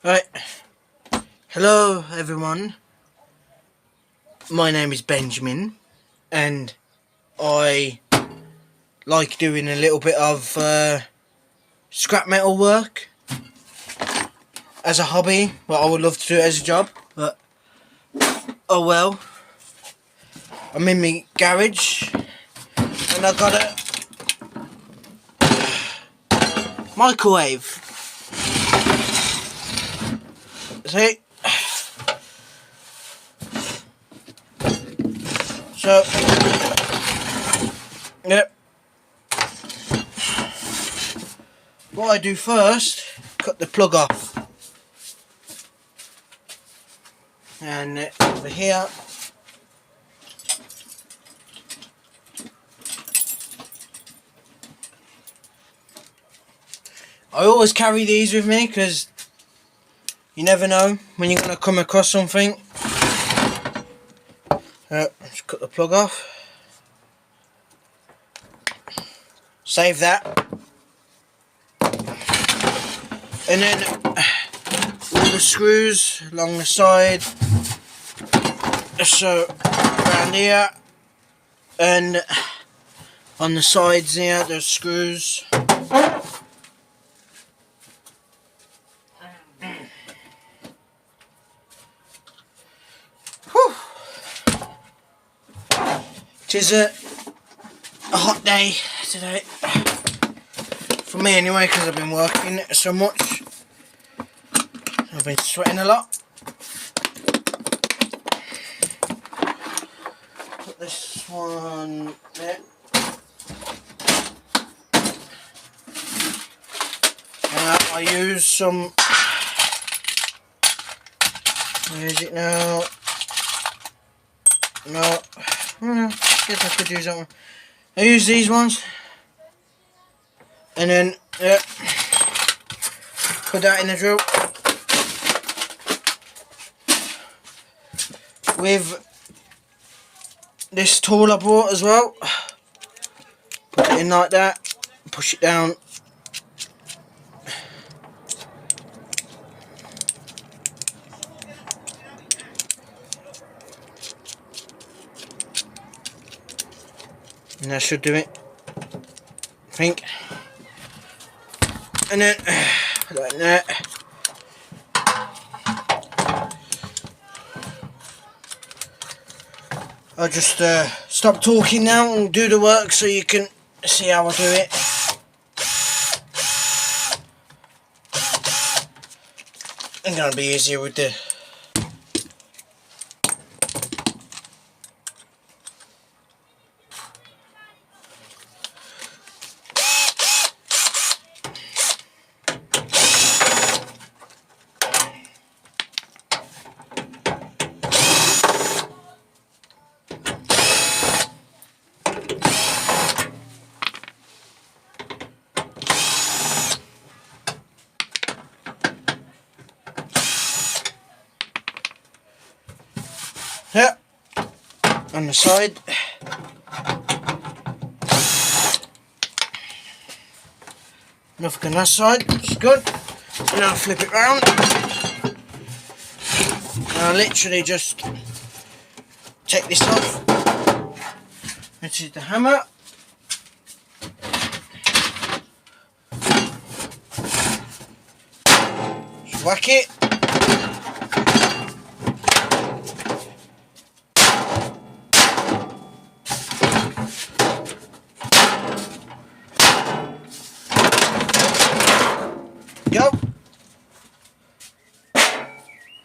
Right, hello everyone. My name is Benjamin, and I like doing a little bit of scrap metal work as a hobby. But I would love to do it as a job. But oh well. I'm in my garage, and I got a microwave. See. So, yep. What I do first, cut the plug off. And over here, I always carry these with me because you never know when you're going to come across something. Just cut the plug off. Save that. And then all the screws along the side. So around here. And on the sides here, there's screws. Whew. It is a hot day today. For me anyway, because I've been working so much. I've been sweating a lot. Put this one there. I use some, where is it now? No, I guess I could use that one. I use these ones, and then put that in the drill with this tool I bought as well. Put it in like that, push it down. And that should do it, I think. And then put that in there. I'll just stop talking now and do the work so you can see how I do it. It's gonna be easier with the on the side. Nothing on that side, it's good. And I'll flip it round. And I'll literally just take this off. This is the hammer. Just whack it. Go.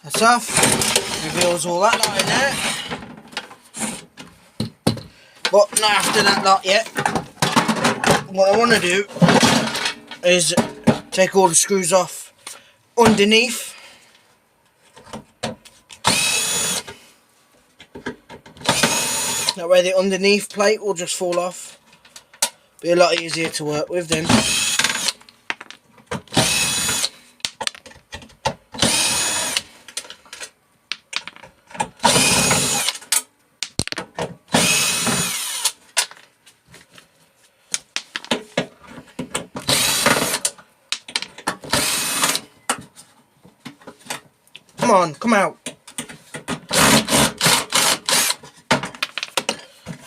That's off. Reveals all that lot in there. But not after that lot yet. What I want to do is take all the screws off underneath. That way the underneath plate will just fall off. Be a lot easier to work with then. Come on, come out.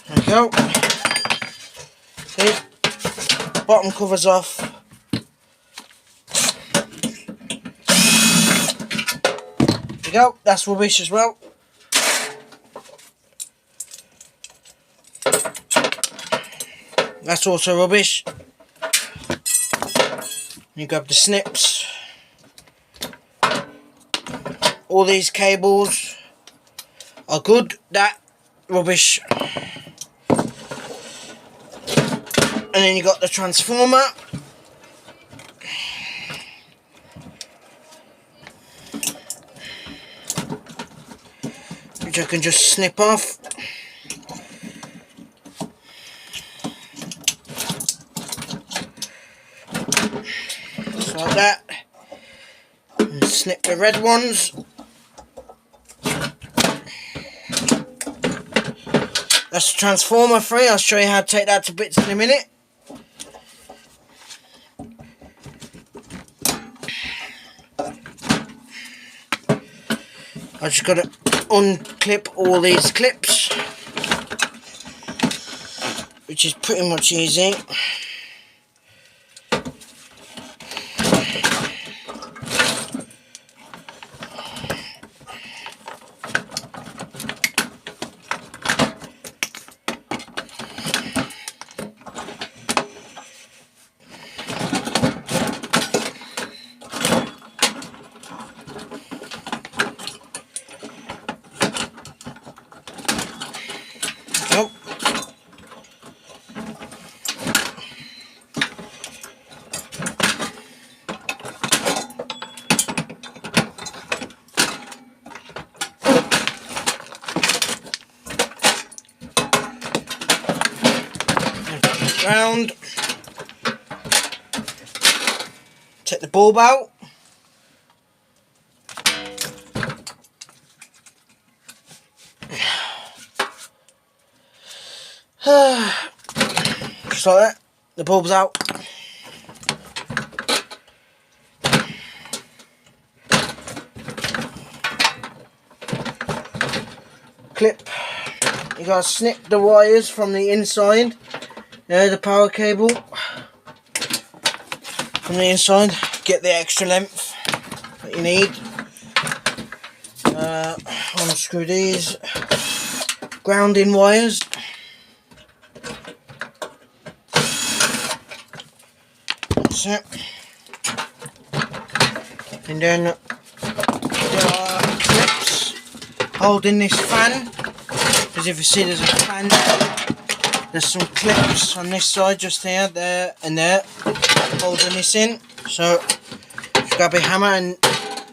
There we go. See, bottom cover's off. There we go, that's rubbish as well. That's also rubbish. You grab the snips. All these cables are good. That rubbish. And then you got the transformer. Which I can just snip off. Like that, and snip the red ones. That's the transformer free. I'll show you how to take that to bits in a minute. I just got to unclip all these clips, which is pretty much easy. Nope. Round. Take the bulb out. Just like that, the bulb's out. Clip. You gotta snip the wires from the inside. There, the power cable. From the inside, get the extra length that you need. Unscrew these grounding wires. It. And then there are clips holding this fan. As if you see, there's a fan. There's some clips on this side, just here, there, and there, holding this in. So just grab a hammer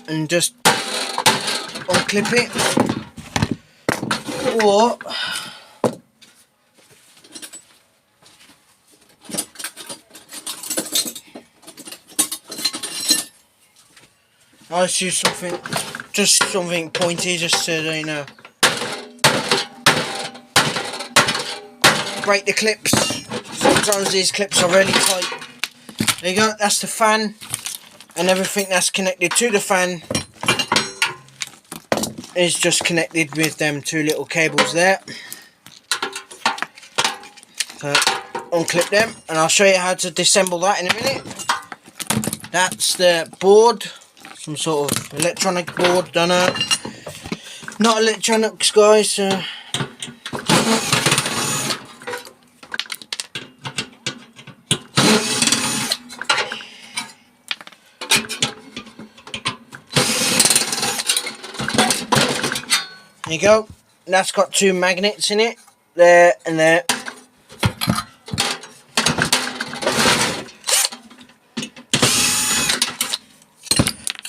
and just unclip it. Or I'll just use something pointy, just so that you know. Break the clips. Sometimes these clips are really tight. There you go, that's the fan, and everything that's connected to the fan is just connected with them two little cables there. So unclip them, and I'll show you how to disassemble that in a minute. That's the board. Some sort of electronic board, don't know. Not electronics, guys. So there you go. That's got two magnets in it, there and there.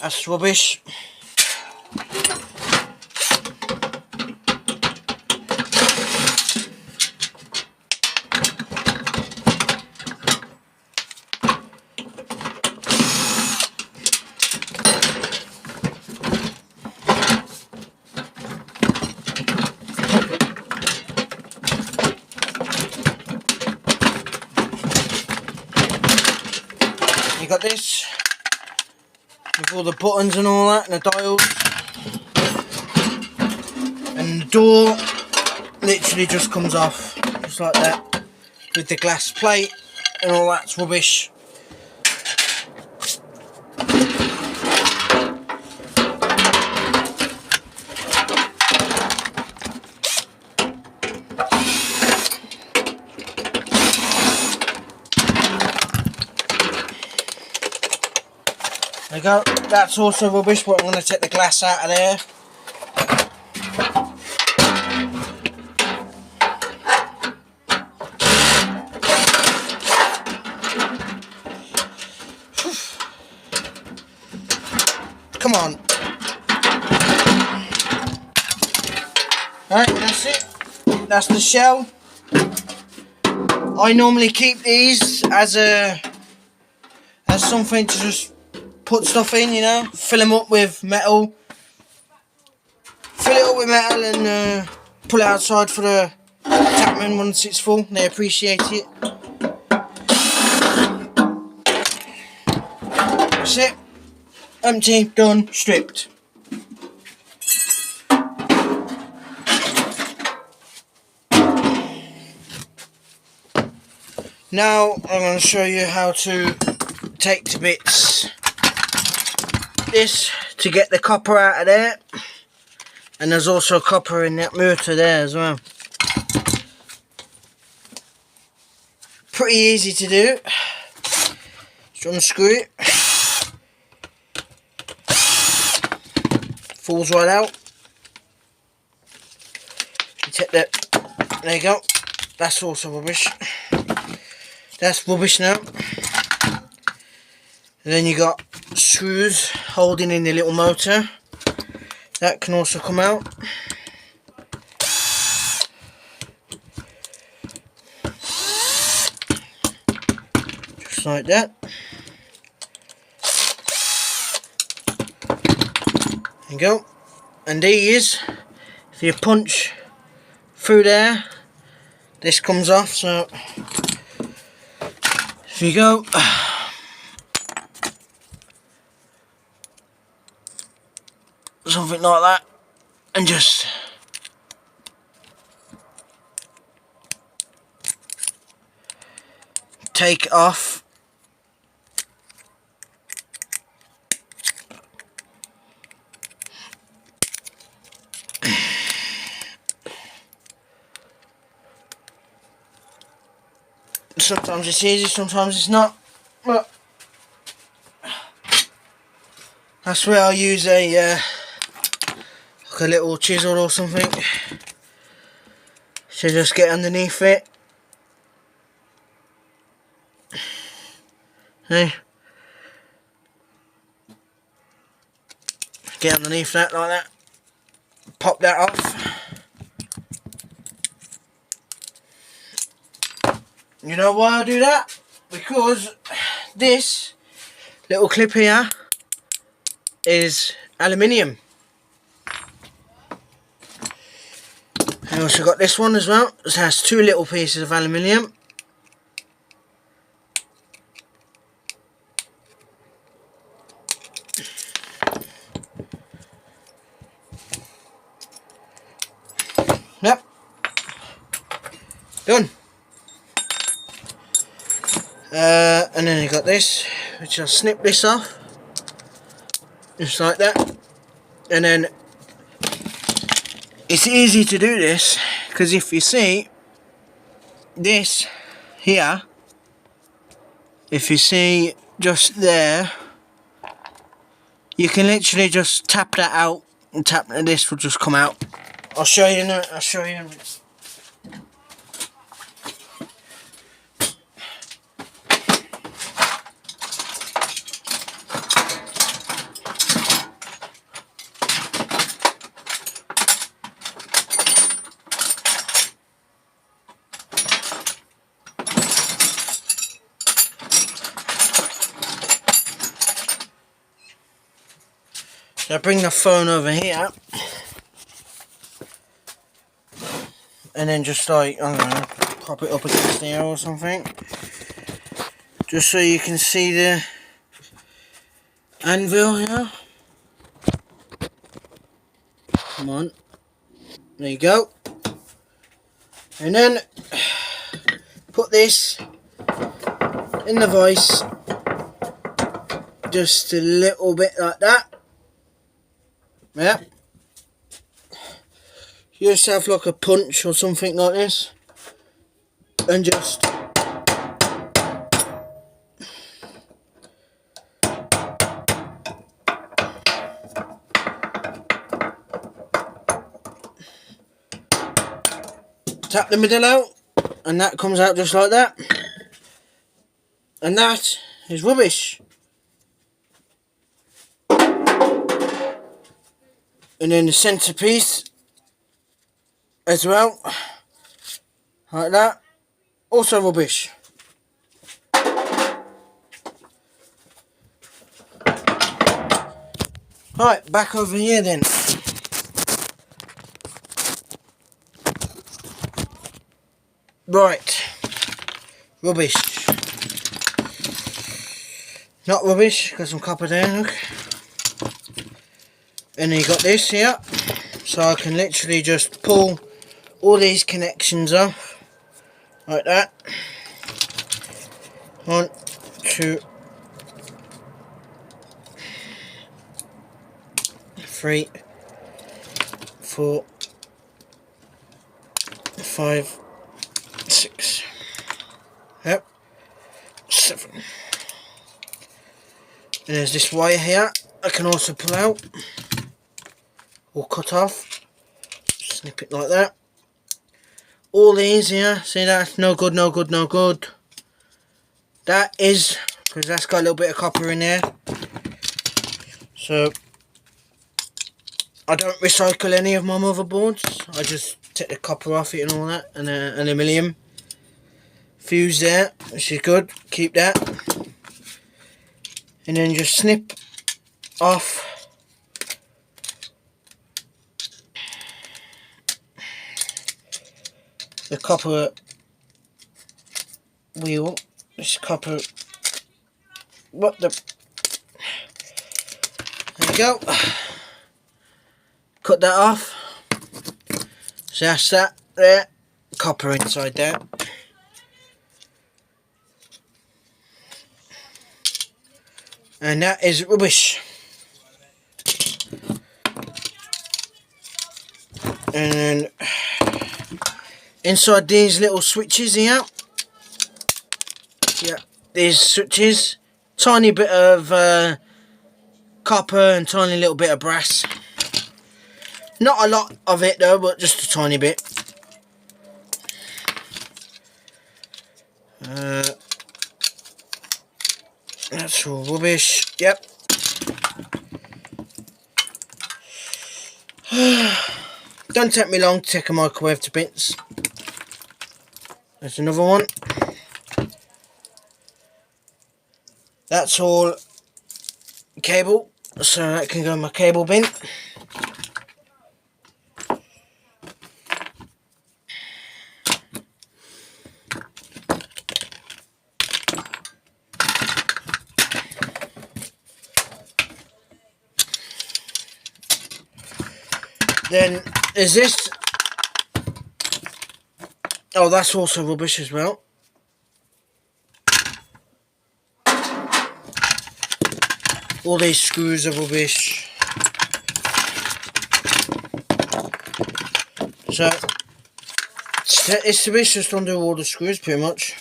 That's rubbish. You got this with all the buttons and all that, and the dials. door literally just comes off just like that, with the glass plate and all that's rubbish. There you go, that's also rubbish, but I'm going to take the glass out of there. Come on. Right, that's it. That's the shell. I normally keep these as something to just put stuff in, you know, fill them up with metal. Fill it up with metal and pull it outside for the tackman once it's full. They appreciate it. That's it. Empty, done, stripped. Now I'm going to show you how to take to bits this to get the copper out of there, and there's also copper in that motor there as well. Pretty easy to do. Just unscrew it. Falls right out. You take that. There you go. That's also rubbish. That's rubbish now. And then you got screws holding in the little motor. That can also come out. Just like that. There you go. And these, if you punch through there, this comes off. So if you go, something like that, and just take it off. Sometimes it's easy, sometimes it's not, but that's where I'll use a like a little chisel or something to just get underneath it. Hey, get underneath that like that, pop that off. You know why I do that? Because this little clip here is aluminium. I also got this one as well. It has two little pieces of aluminium. Yep. Done. And then you got this, which I'll snip this off, just like that. And then it's easy to do this because if you see this here, if you see just there, you can literally just tap that out and tap, and this will just come out. I'll show you now. I'll show you. So I bring the phone over here, and then just like, I don't know, prop it up against there or something, just so you can see the anvil here. Come on. There you go. And then put this in the vise, just a little bit like that. Yeah. You just have like a punch or something like this, and just tap the middle out, and that comes out just like that. And that is rubbish. And then the centerpiece as well, like that, also rubbish. Right, back over here then. Right, rubbish. Not rubbish, got some copper there, look. And then you got this here, so I can literally just pull all these connections off, like that. 1, 2, 3, 4, 5, 6, yep, 7. And there's this wire here I can also pull out or cut off. Snip it like that. All these here, see that's no good, no good, no good. That is, because that's got a little bit of copper in there. So I don't recycle any of my motherboards. I just take the copper off it and all that, and an aluminium fuse there, which is good. Keep that, and then just snip off the copper wheel. This copper. What the? There you go. Cut that off. So that's that there. Copper inside there. And that is rubbish. And then inside these little switches here. Yeah, these switches. Tiny bit of copper and tiny little bit of brass. Not a lot of it though, but just a tiny bit. That's all rubbish. Yep. Don't take me long to take a microwave to bits. There's another one. That's all cable, so that can go in my cable bin. Then is this. Oh, that's also rubbish as well. All these screws are rubbish. So it's rubbish, just undo all the screws pretty much.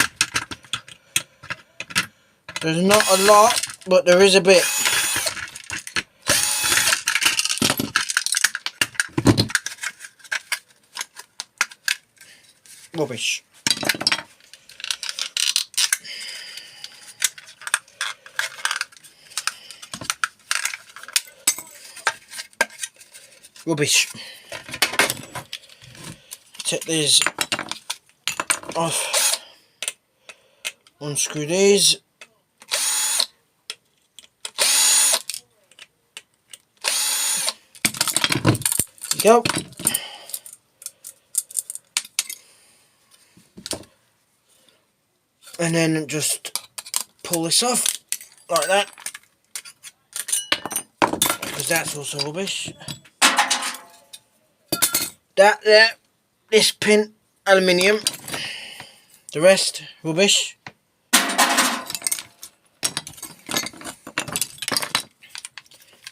There's not a lot, but there is a bit. Rubbish. Rubbish. Take these off. Unscrew these. Go. And then just pull this off like that, because that's also rubbish. That there, this pin, aluminium. The rest, rubbish.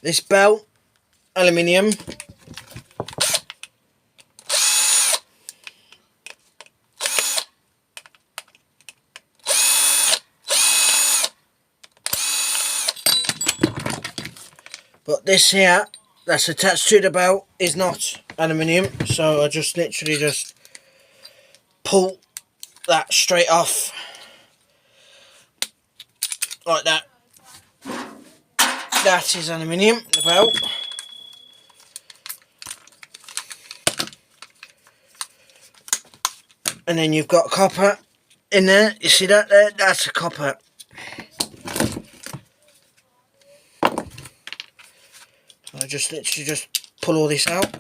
This belt, aluminium. But this here, that's attached to the belt, is not aluminium. So I just literally just pull that straight off. Like that. That is aluminium, the belt. And then you've got copper in there. You see that there? That's a copper. So I just literally just pull all this out.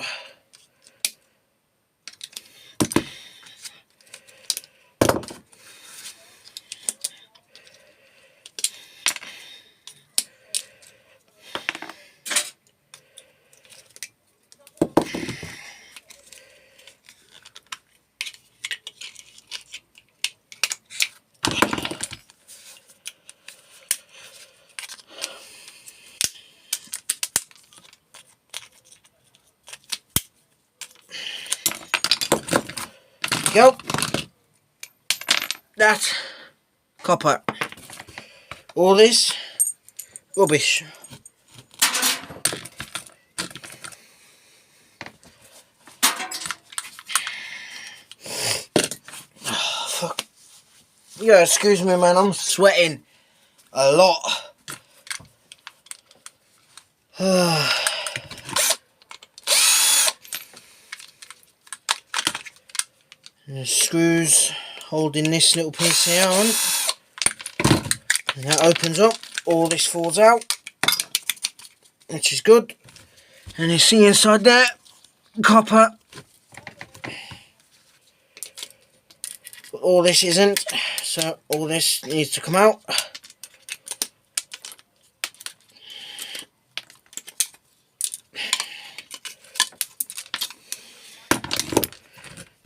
Go. That copper. All this rubbish. Oh, fuck. Yeah, excuse me, man. I'm sweating a lot. And the screws holding this little piece here on, and that opens up, all this falls out, which is good. And you see inside there, copper, but all this isn't, so all this needs to come out.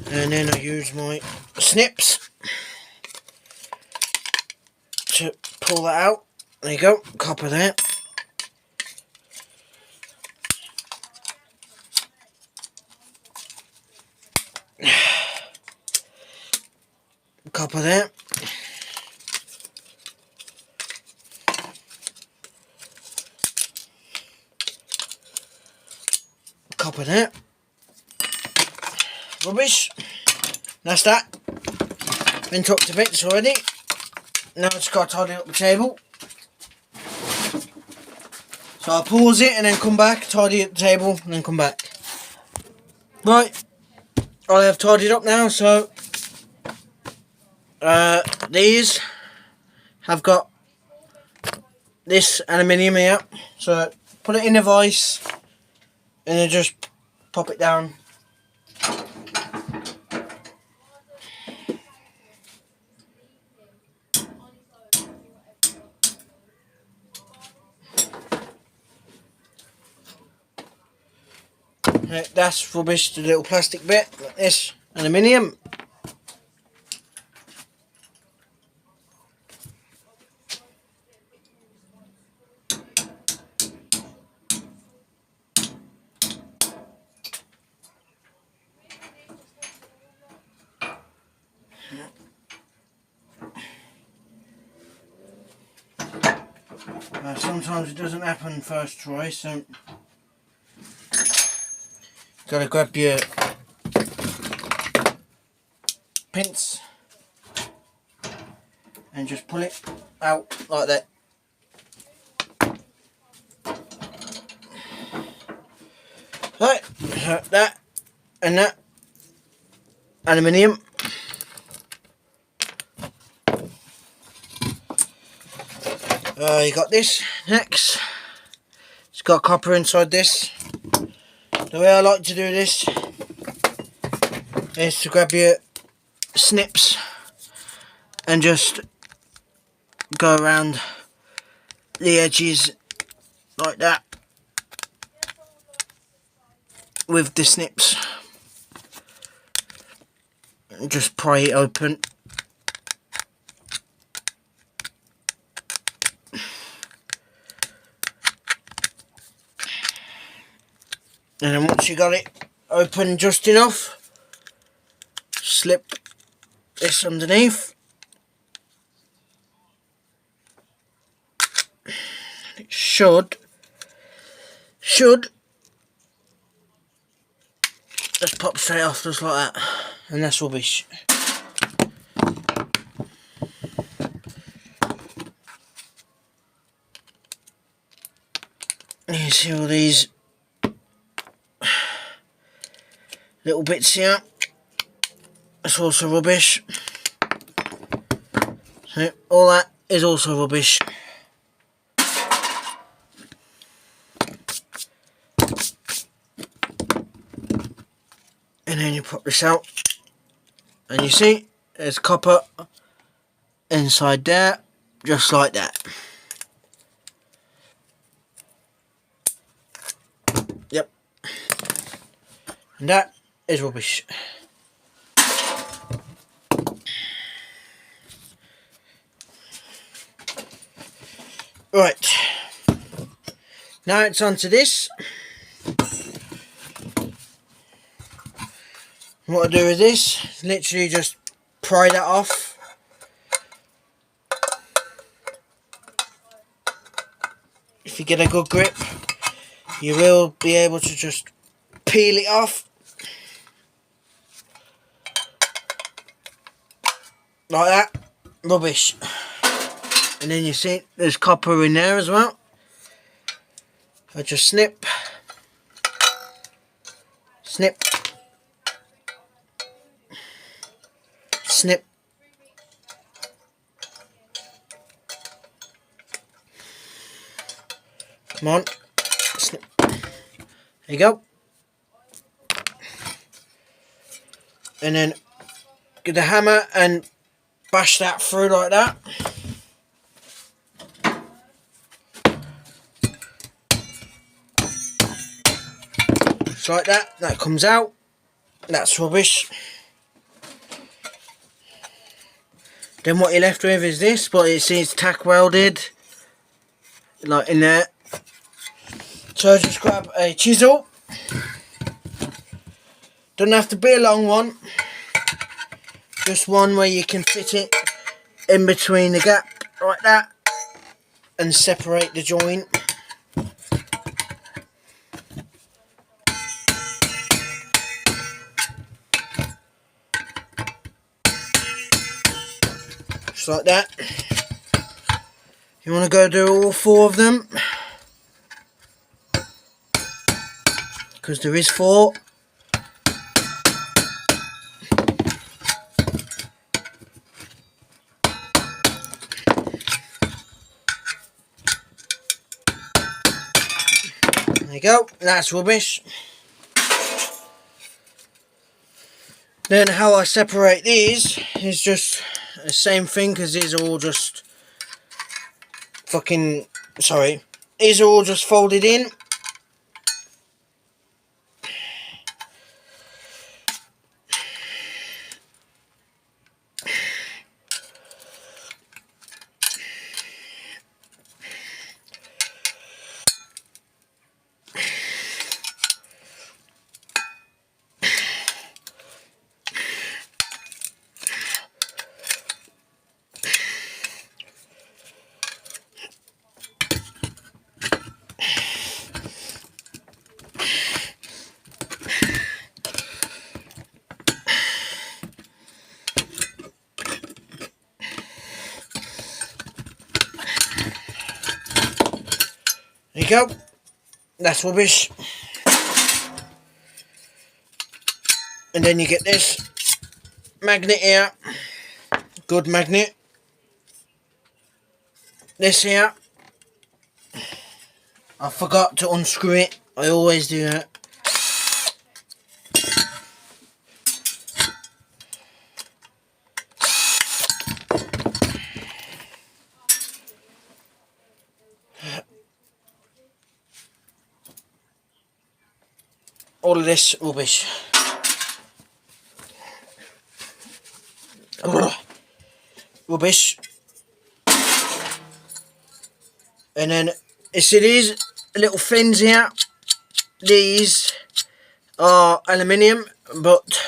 And then I use my snips to pull that out. There you go, copper there. Copper there. Copper there. Rubbish. That's that. Been tucked to bits already. Now I just got to tidy up the table. So I'll pause it and then come back, tidy up the table and then come back. Right, I have tidied up now, so these have got this aluminium here. So put it in a vise and then just pop it down. Right, that's rubbish, the little plastic bit, like this, aluminium. Sometimes it doesn't happen first try, so gotta grab your pince and just pull it out like that. Right, so that and that aluminium. You got this next. It's got copper inside this. The way I like to do this is to grab your snips and just go around the edges like that with the snips. just pry it open. And then once you got it open just enough, slip this underneath. It should just pop straight off just like that, and that's rubbish. You see all these little bits here, that's also rubbish. So all that is also rubbish. And then you pop this out, and you see there's copper inside there, just like that. Yep. And that is rubbish. Right. Now it's onto this. What I do with this, literally just pry that off. If you get a good grip, you will be able to just peel it off. Like that. Rubbish. And then you see there's copper in there as well. I just snip. Snip. Snip. Come on. Snip. There you go. And then get the hammer and bash that through like that. Just like that. That comes out. That's rubbish. Then what you're left with is this, but it's tack welded, like in there. So just grab a chisel. Doesn't have to be a long one. Just one where you can fit it in between the gap, like that, and separate the joint. Just like that. You want to go do all 4 of them, because there is 4. There you go, that's rubbish. Then how I separate these is just the same thing, because these are all just these are all just folded in. There you go, that's rubbish. And then you get this magnet here, good magnet. This here, I forgot to unscrew it, I always do that. All of this rubbish. rubbish. And then you see these little fins here, these are aluminium, but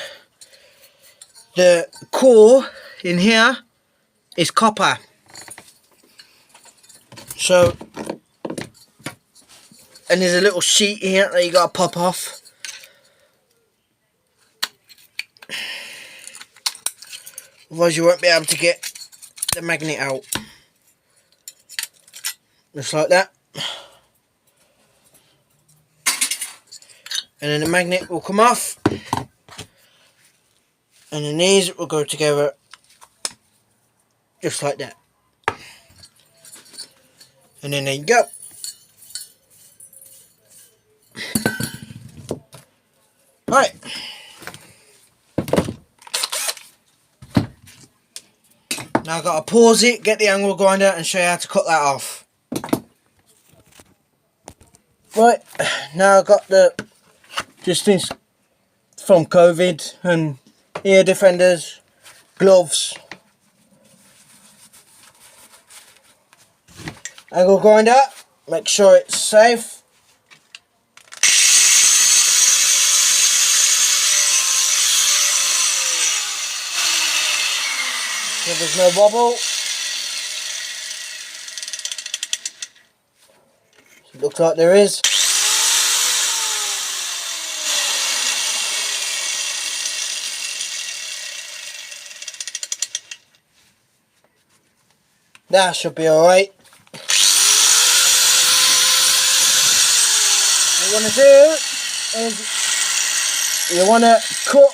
the core in here is copper. So, and there's a little sheet here that you gotta pop off. Otherwise you won't be able to get the magnet out. Just like that. And then the magnet will come off. And then these will go together just like that. And then there you go. Right. Now I've got to pause it, get the angle grinder and show you how to cut that off. Right, now I've got the distance from COVID and ear defenders, gloves, angle grinder, make sure it's safe. So there's no wobble. So it looks like there is. That should be alright. What you want to do is you want to cut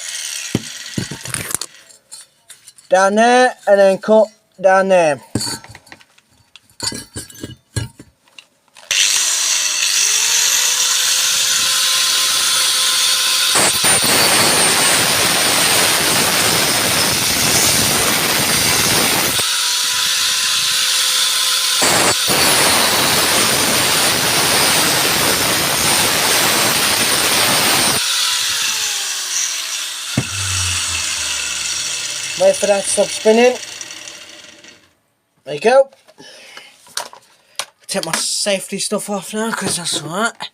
down there and then cut down there. Wait for that to stop spinning. There you go. Take my safety stuff off now because that's alright.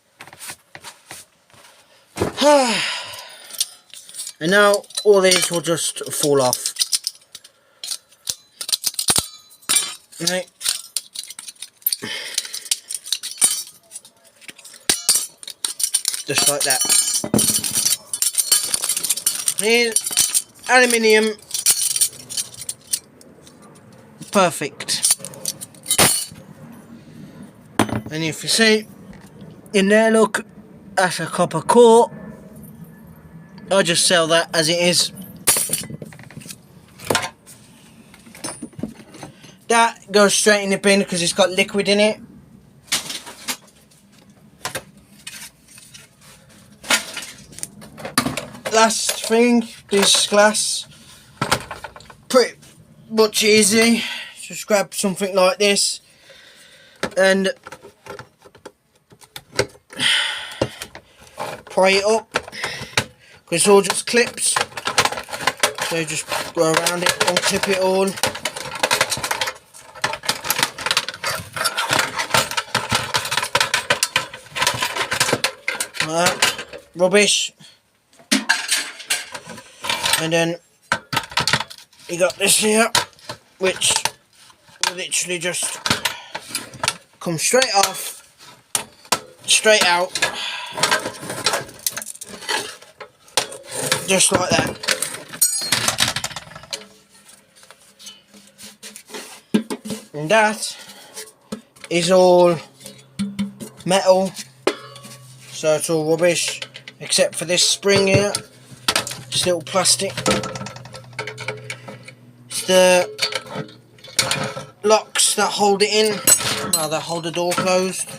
And now all these will just fall off. Right. Just like that. Here's aluminium. Perfect. And if you see in there, look, that's a copper core. I'll just sell that as it is. That goes straight in the bin because it's got liquid in it. Last thing, this glass. Pretty much easy. Just grab something like this and pry it up because it's all just clips, so you just go around it, unclip it all. Like that. Rubbish. And then you got this here, which will literally just come straight off, straight out, just like that. And that is all metal, so it's all rubbish except for this spring here. It's little plastic. It's the locks that hold it in, well, that hold the door closed,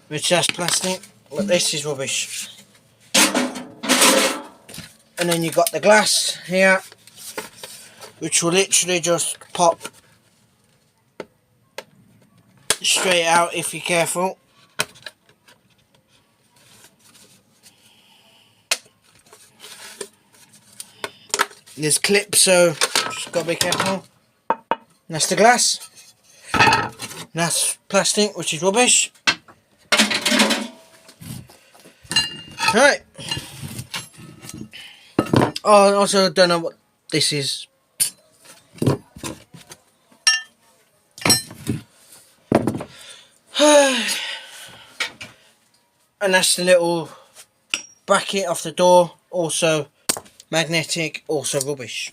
which that's plastic, but this is rubbish. And then you've got the glass here, which will literally just pop straight out if you're careful. There's clips, so Just gotta be careful. And that's the glass. And that's plastic, which is rubbish. Right. Oh, I also don't know what this is. And that's the little bracket off the door, also magnetic, also rubbish.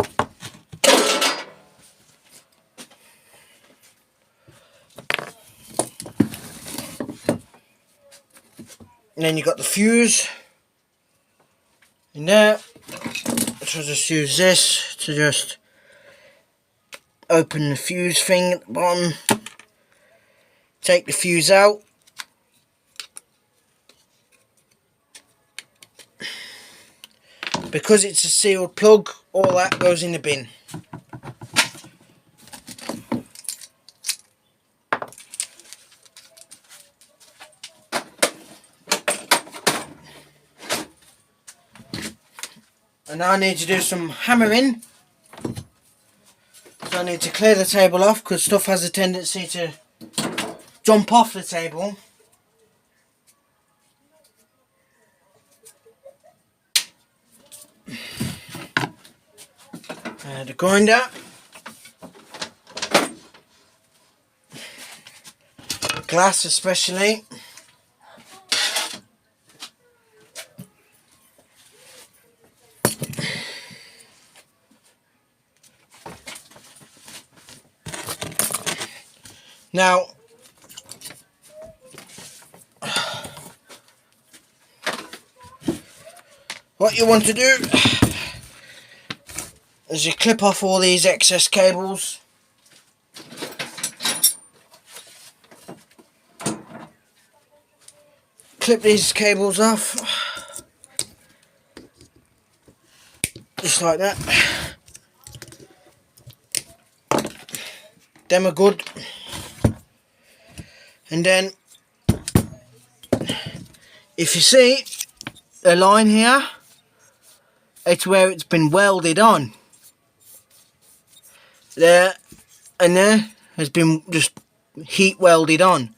And then you got the fuse in there, so just use this to just open the fuse thing at the bottom, take the fuse out, because it's a sealed plug, all that goes in the bin. And now I need to do some hammering. So I need to clear the table off because stuff has a tendency to jump off the table. The grinder. Glass especially. Now, what you want to do is you clip off all these excess cables. Clip these cables off, just like that. Them are good. And then, if you see the line here, it's where it's been welded on. There and there has been just heat welded on.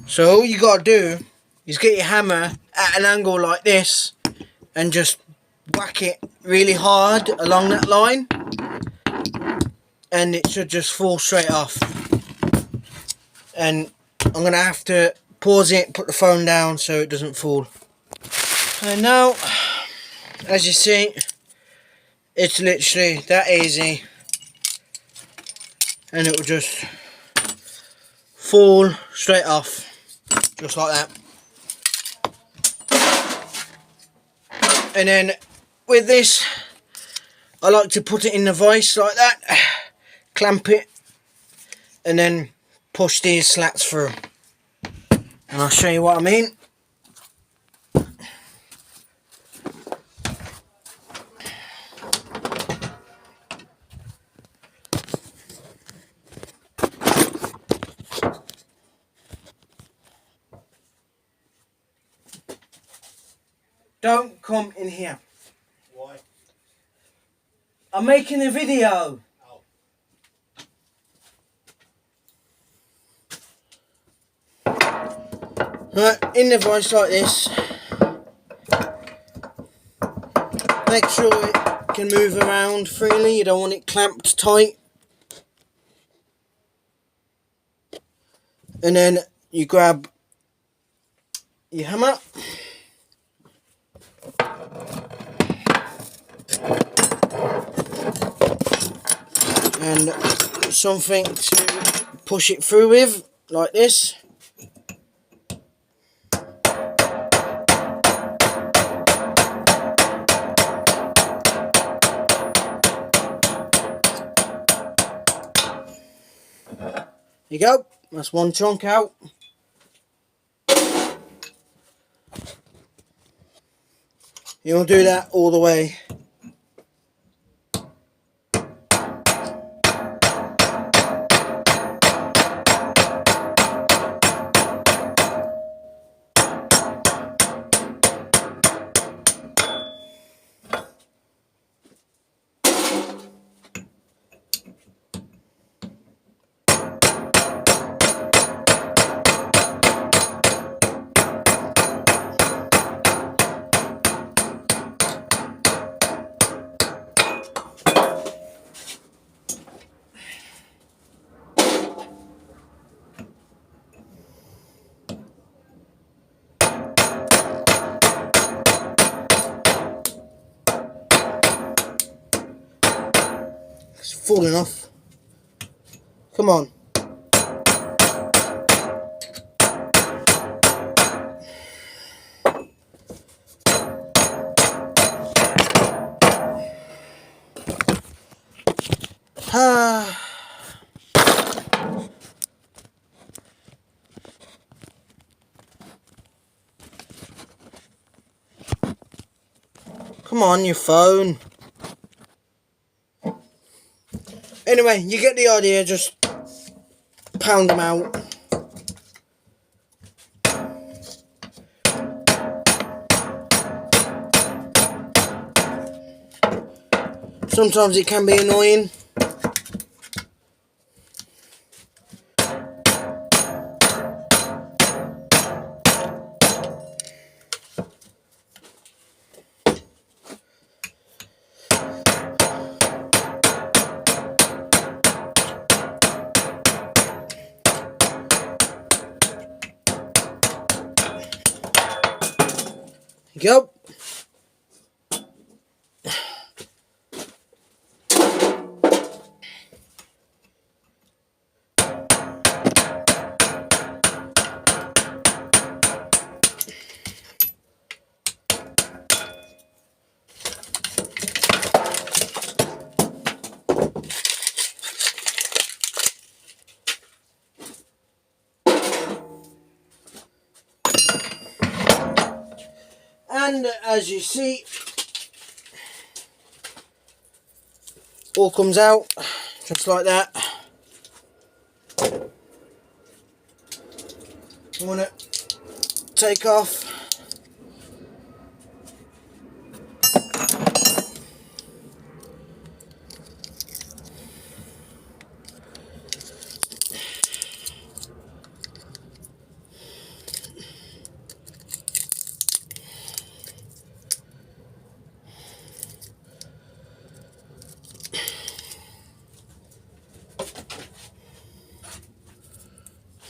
So all you got to do is get your hammer at an angle like this and just whack it really hard along that line, and it should just fall straight off. And I'm going to have to pause it, put the phone down so it doesn't fall. And now, as you see, it's literally that easy, and it will just fall straight off, just like that. And then with this, I like to put it in the vise like that, clamp it, and then push these slats through. And I'll show you what I mean. Don't come in here. Why? I'm making a video. Oh. Right, in the vise like this. Make sure it can move around freely. You don't want it clamped tight. And then you grab your hammer. And something to push it through with, like this. There you go, that's one chunk out. You'll do that all the way. It's falling off. Come on. Come on, your phone. Anyway, you get the idea. Just pound them out. Sometimes it can be annoying. Go. And as you see, all comes out just like that. You want to take off.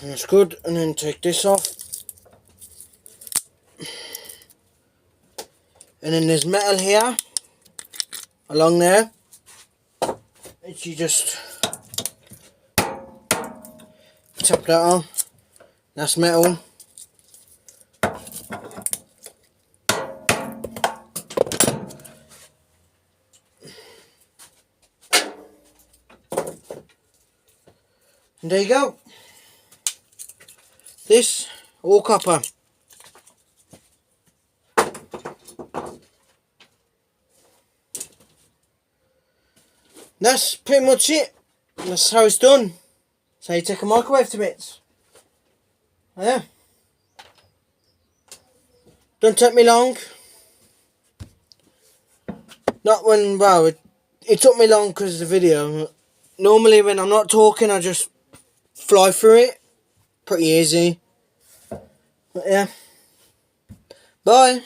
That's good, and then take this off. And then there's metal here, along there, which you just tap that on. That's metal. And there you go. This, all copper. That's pretty much it. That's how it's done. So you take a microwave to bits. Yeah. Don't take me long. Not when, well, it took me long because of the video. Normally when I'm not talking, I just fly through it. Pretty easy. But yeah. Bye.